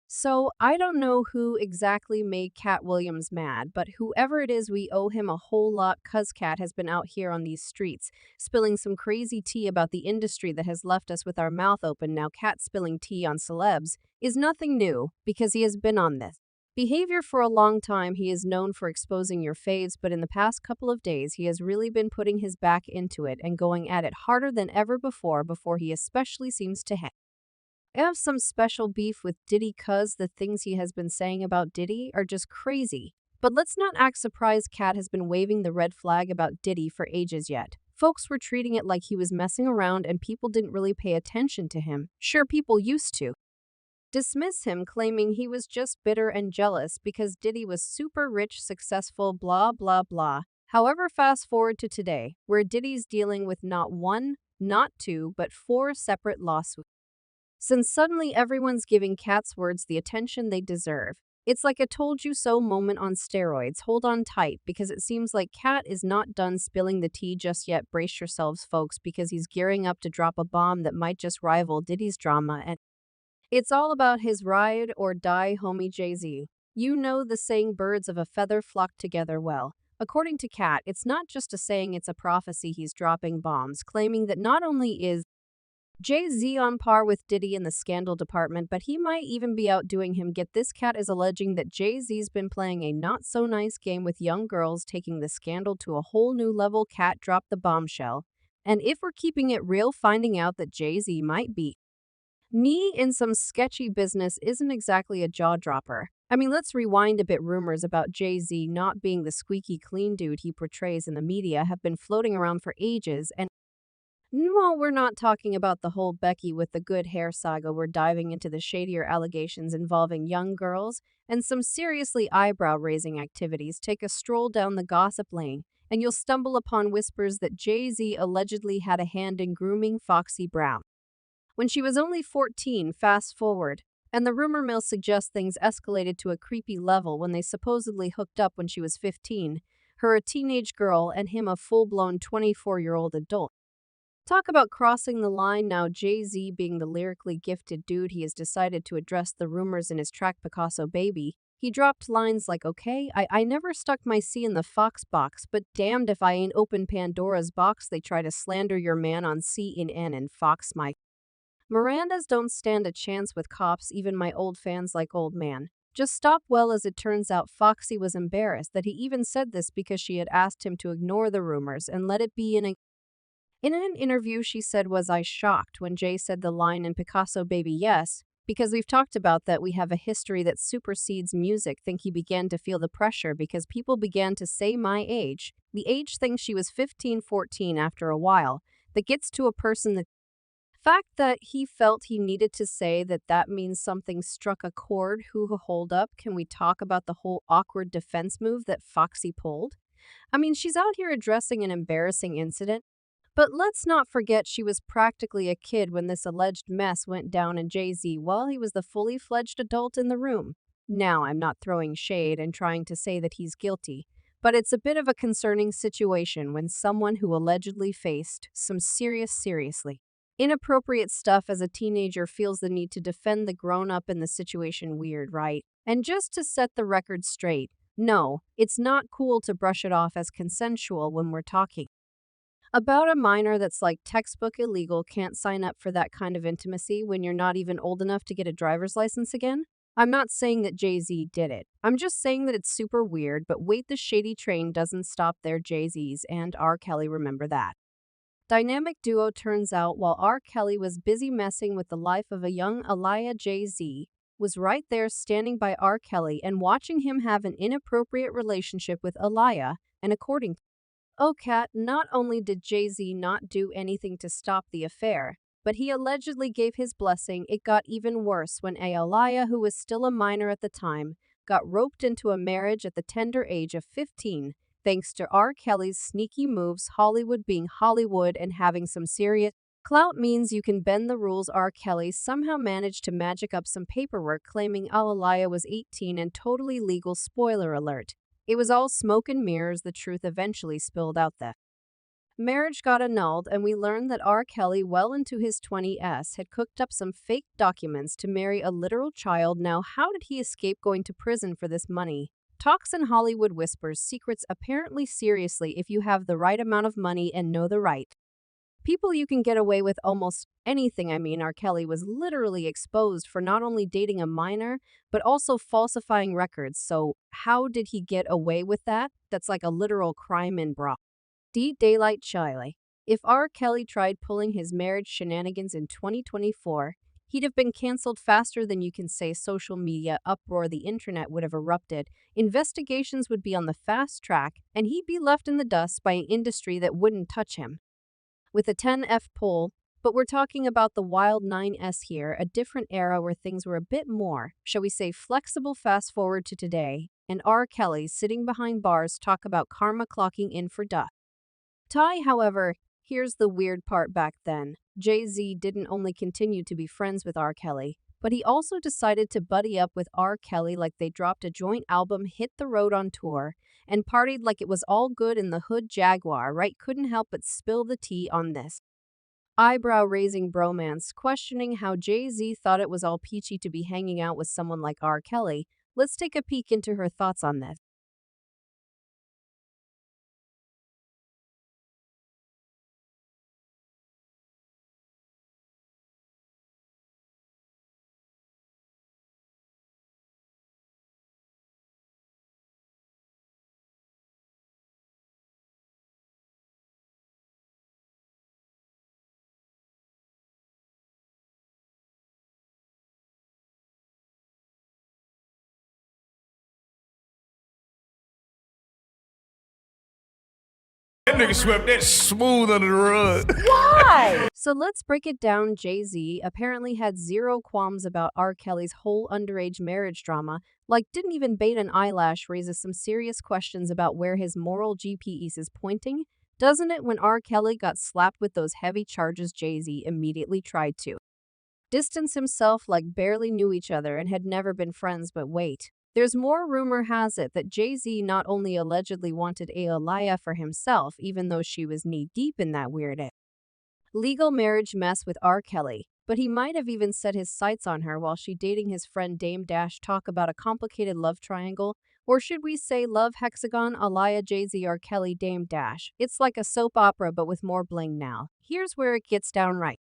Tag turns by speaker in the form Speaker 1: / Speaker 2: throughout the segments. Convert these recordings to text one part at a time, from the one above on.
Speaker 1: So, I don't know who exactly made Katt Williams mad, but whoever it is, we owe him a whole lot cuz Katt has been out here on these streets, spilling some crazy tea about the industry that has left us with our mouth open. Now, Katt spilling tea on celebs is nothing new, because he has been on this behavior for a long time. He is known for exposing your faves, but in the past couple of days, he has really been putting his back into it and going at it harder than ever before he especially seems to have some special beef with Diddy cuz the things he has been saying about Diddy are just crazy. But let's not act surprised. Katt has been waving the red flag about Diddy for ages yet. Folks were treating it like he was messing around and people didn't really pay attention to him. Sure, people used to dismiss him, claiming he was just bitter and jealous because Diddy was super rich, successful, blah blah blah. However, fast forward to today, where Diddy's dealing with not one, not two, but four separate lawsuits. Since suddenly everyone's giving Katt's words the attention they deserve. It's like a told you so moment on steroids. Hold on tight, because it seems like Katt is not done spilling the tea just yet. Brace yourselves, folks, because he's gearing up to drop a bomb that might just rival Diddy's drama, and it's all about his ride or die homie Jay-Z. You know the saying, birds of a feather flock together. Well, according to Katt, it's not just a saying, it's a prophecy. He's dropping bombs, claiming that not only is Jay-Z on par with Diddy in the scandal department, but he might even be outdoing him. Get this, Katt is alleging that Jay-Z's been playing a not-so-nice game with young girls, taking the scandal to a whole new level. Katt dropped the bombshell. And if we're keeping it real, finding out that Jay-Z might be knee in some sketchy business isn't exactly a jaw-dropper. I mean, let's rewind a bit. Rumors about Jay-Z not being the squeaky clean dude he portrays in the media have been floating around for ages, and no, we're not talking about the whole Becky with the good hair saga. We're diving into the shadier allegations involving young girls and some seriously eyebrow-raising activities. Take a stroll down the gossip lane, and you'll stumble upon whispers that Jay-Z allegedly had a hand in grooming Foxy Brown when she was only 14. Fast forward, and the rumor mill suggests things escalated to a creepy level when they supposedly hooked up when she was 15, her a teenage girl and him a full-blown 24-year-old adult. Talk about crossing the line. Now, Jay-Z, being the lyrically gifted dude he has, decided to address the rumors in his track Picasso Baby. He dropped lines like, okay, I never stuck my C in the Fox box, but damned if I ain't opened Pandora's box. They try to slander your man on CNN and Fox. My Mirandas don't stand a chance with cops, even my old fans like old man. Just stop. Well, as it turns out, Foxy was embarrassed that he even said this because she had asked him to ignore the rumors and let it be. In an interview, she said, was I shocked when Jay said the line in Picasso Baby? Yes, because we've talked about that we have a history that supersedes music. Think he began to feel the pressure because people began to say my age. The age thing, she was 15, 14 after a while. That gets to a person. The fact that he felt he needed to say that means something struck a chord. Who hold up? Can we talk about the whole awkward defense move that Foxy pulled? I mean, she's out here addressing an embarrassing incident. But let's not forget she was practically a kid when this alleged mess went down, and Jay-Z, well, he was the fully fledged adult in the room. Now, I'm not throwing shade and trying to say that he's guilty, but it's a bit of a concerning situation when someone who allegedly faced some seriously inappropriate stuff as a teenager feels the need to defend the grown-up in the situation. Weird, right? And just to set the record straight, no, it's not cool to brush it off as consensual when we're talking about a minor. That's like textbook illegal. Can't sign up for that kind of intimacy when you're not even old enough to get a driver's license again. I'm not saying that Jay-Z did it. I'm just saying that it's super weird, but wait, the shady train doesn't stop there. Jay-Z's and R. Kelly, remember that dynamic duo? Turns out while R. Kelly was busy messing with the life of a young Aaliyah, Jay-Z was right there standing by R. Kelly and watching him have an inappropriate relationship with Aaliyah, and according Katt, not only did Jay-Z not do anything to stop the affair, but he allegedly gave his blessing. It got even worse when Aaliyah, who was still a minor at the time, got roped into a marriage at the tender age of 15, thanks to R. Kelly's sneaky moves. Hollywood being Hollywood and having some serious clout means you can bend the rules. R. Kelly somehow managed to magic up some paperwork claiming Aaliyah was 18 and totally legal. Spoiler alert. It was all smoke and mirrors. The truth eventually spilled out. The Marriage got annulled, and we learned that R. Kelly, well into his 20s, had cooked up some fake documents to marry a literal child. Now, how did he escape going to prison for this money? Talks in Hollywood whispers secrets apparently seriously if you have the right amount of money and know the right people. You can get away with almost anything. I mean, R. Kelly was literally exposed for not only dating a minor, but also falsifying records. So, how did he get away with that? That's like a literal crime in broad daylight. Chile. If R. Kelly tried pulling his marriage shenanigans in 2024, he'd have been canceled faster than you can say. Social media uproar, the internet would have erupted, investigations would be on the fast track, and he'd be left in the dust by an industry that wouldn't touch him with a 10F poll. But we're talking about the wild 9S here, a different era where things were a bit more, shall we say, flexible. Fast forward to today, and R. Kelly sitting behind bars talk about karma clocking in for duh. Ty, however, here's the weird part. Back then, Jay-Z didn't only continue to be friends with R. Kelly, but he also decided to buddy up with R. Kelly. Like, they dropped a joint album, hit the road on tour, and partied like it was all good in the hood. Jaguar, right? Couldn't help but spill the tea on this eyebrow-raising bromance, questioning how Jay-Z thought it was all peachy to be hanging out with someone like R. Kelly. Let's take a peek into her thoughts on this.
Speaker 2: That nigga swept that smooth under the rug.
Speaker 1: Why? So let's break it down. Jay-Z apparently had zero qualms about R. Kelly's whole underage marriage drama, like didn't even bait an eyelash. Raises some serious questions about where his moral GPS is pointing, doesn't it? When R. Kelly got slapped with those heavy charges, Jay-Z immediately tried to distance himself, like barely knew each other and had never been friends. But wait. There's more. Rumor has it that Jay-Z not only allegedly wanted Aaliyah for himself, even though she was knee-deep in that weird legal marriage mess with R. Kelly, but he might have even set his sights on her while she dating his friend Dame Dash. Talk about a complicated love triangle, or should we say love hexagon? Aaliyah, Jay-Z, R. Kelly, Dame Dash. It's like a soap opera but with more bling. Now, here's where it gets downright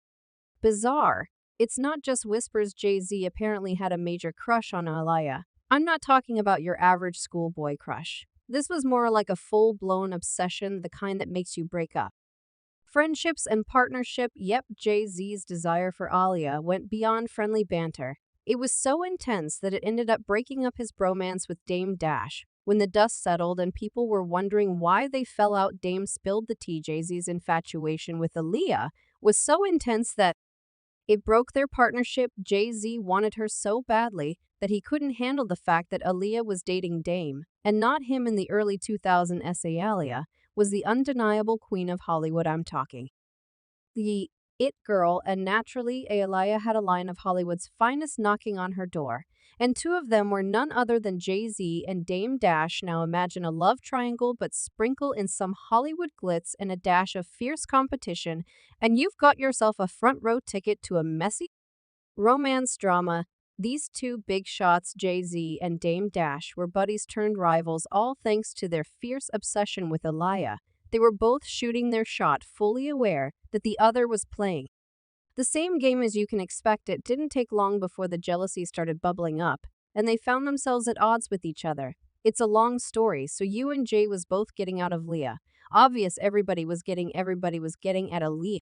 Speaker 1: bizarre. It's not just whispers. Jay-Z apparently had a major crush on Aaliyah. I'm not talking about your average schoolboy crush. This was more like a full-blown obsession, the kind that makes you break up friendships and partnership. Yep, Jay-Z's desire for Aaliyah went beyond friendly banter. It was so intense that it ended up breaking up his bromance with Dame Dash. When the dust settled and people were wondering why they fell out, Dame spilled the tea. Jay-Z's infatuation with Aaliyah was so intense that it broke their partnership. Jay-Z wanted her so badly that he couldn't handle the fact that Aaliyah was dating Dame, and not him. In the early 2000s, Aaliyah was the undeniable queen of Hollywood. I'm talking the it girl, and naturally, Aaliyah had a line of Hollywood's finest knocking on her door, and two of them were none other than Jay-Z and Dame Dash. Now imagine a love triangle, but sprinkle in some Hollywood glitz and a dash of fierce competition, and you've got yourself a front row ticket to a messy romance drama. These two big shots, Jay-Z and Dame Dash, were buddies turned rivals, all thanks to their fierce obsession with Aaliyah. They were both shooting their shot, fully aware that the other was playing the same game. As you can expect, it didn't take long before the jealousy started bubbling up, and they found themselves at odds with each other. It's a long story, so you and Jay was both getting out of Leah. Obvious, everybody was getting at Aaliyah.